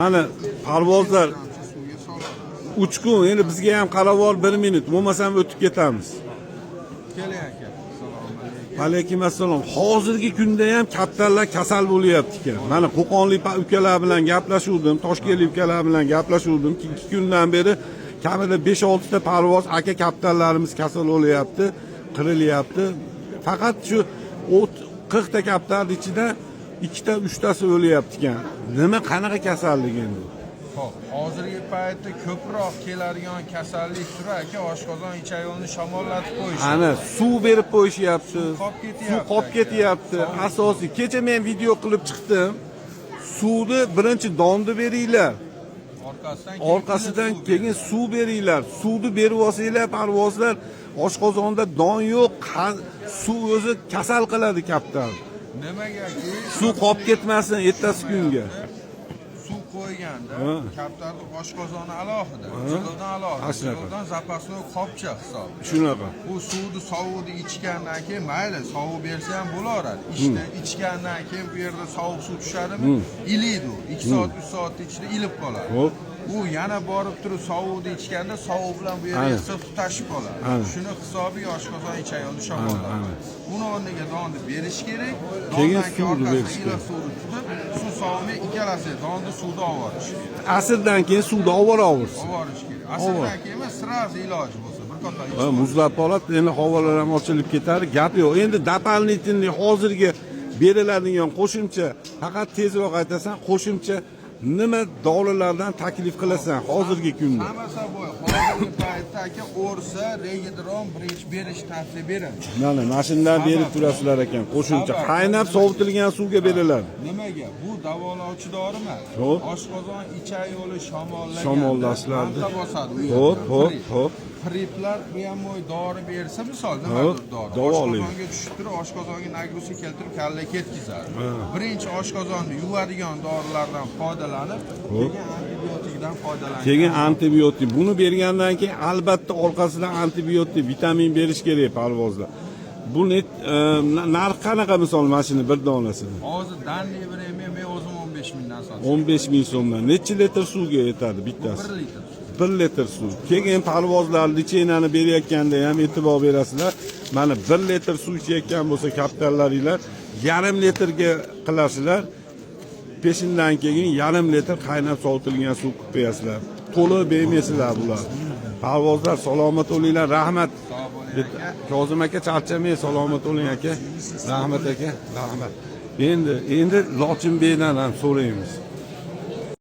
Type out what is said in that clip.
Mana parvozlar 3 kun, endi bizga ham qarab ol 1 minut, bo'lmasam o'tib ketamiz. Keling aka. Assalomu alaykum. Alaykum assalom. Hozirgi kunda ham kaptarlar kasal bo'lyapti ekan. Mana Qo'qonlik ukalar bilan gaplashuvdim, Toshkentlik ukalar bilan gaplashuvdim. 2 kundan beri kamida 5-6 ta parvoz aka kaptarlarimiz kasal bo'lyapti, qirilyapti. Faqat shu 40 ta kaptarning ichida 2 ta 3 tasi o'lyapti ekan. Nima qanaqa kasallik endi? Xo'p, hozirgi paytda ko'proq keladigan kasallik turi aka oshqozon ichak yo'lini shamollatib qo'yish. Ana suv berib qo'yishyapti. Suv qolib ketyapti. Asosiy kecha men video qilib chiqdim. Suvni birinchi donni beringlar. Orqasidan keyin suv beringlar. Suvni berib olsanglar parvozlar oshqozonda don yo'q, suv o'zi kasal qiladi kaptar. Nimagaki? Suv qolib ketmasin ertasi kunga. Suv qo'yganda kaptarning oshqozoni alohida, jig'ildan alohida, jig'ildan zapasnoy qopcha hisob. Shunaqa. Bu suvni sovuqni ichgandan keyin mayli, sovuq bersa ham bo'laveradi. Ichgandan keyin bu yerda sovuq suv tushadimi? Iliydi. 2 soat, 3 soat ichida ilib qoladi. U yana borib turib sovuqni ichganda sovuq bilan bu yerga issiq tutashib qoladi. Shuni hisobiga oshqozon ichak yo'lini shamollaydi. Buni o'rniga donni berish kerak. Keyin suvni berish kerak. Suv sovmay ikkalasi donni suvda ovorish kerak. Asrdan keyin suvda ovorish. Ovorish kerak. Asrdan keyin emas, sirazi iloji bo'lsa bir qator. Muzlab qoladi, endi havolar ham ochilib ketadi. Gap yo'q. Endi doполнительный hozirgi beriladigan qo'shimcha, faqat tezroq aytasan, qo'shimcha nima dorilardan taklif qilasan hozirgi kunda? Hammasi bo'y. Hozirgi paytda aka o'rsa, regidron, birinchi berish tavsiya beradi. Mana shundan berib turasizlar ekan. Qo'shimcha qaynab sovitilgan suvga beriladi. Nimaga? Bu davolovchi dori emas. Oshqozon ichak yo'li shamollashlardi. Xo'p. Preplar bu ham dori bersa, misol nimadir dori. Oshqozonga tushib turib, oshqozonga nagruzka keltirib, kalla ketkizadi. Birinchi oshqozonni yuvadigan dorilardan foydalanib, keyin antibiotikdan foydalanish. Keyin antibiotik. Buni bergandan keyin albatta orqasidan antibiotik, vitamin berish kerak parvozda. Bu narx qanaqa misol mashina bir donasini? Hozir danli men o'zim 15 mingdan sotaman. 15 ming so'mdan. Necha litr suvga yetadi bittasi? 1 litr. 1 litr suv. Keyin parvozlar lichenani berayotganda ham e'tibor berasizlar. Mana 1 litr suv ichayotgan bo'lsa kaptarlaringlar, yarim litrga qilasizlar. Peshindan keyin yarim litr qaynab sovitilgan suv qo'yasizlar. To'liq bermaysizlar bular. Parvozlar salomat bo'linglar, rahmat. Kozim aka charchamay, salomat bo'ling aka. Rahmat aka, rahmat. Endi Lochinbeydan ham so'raymiz.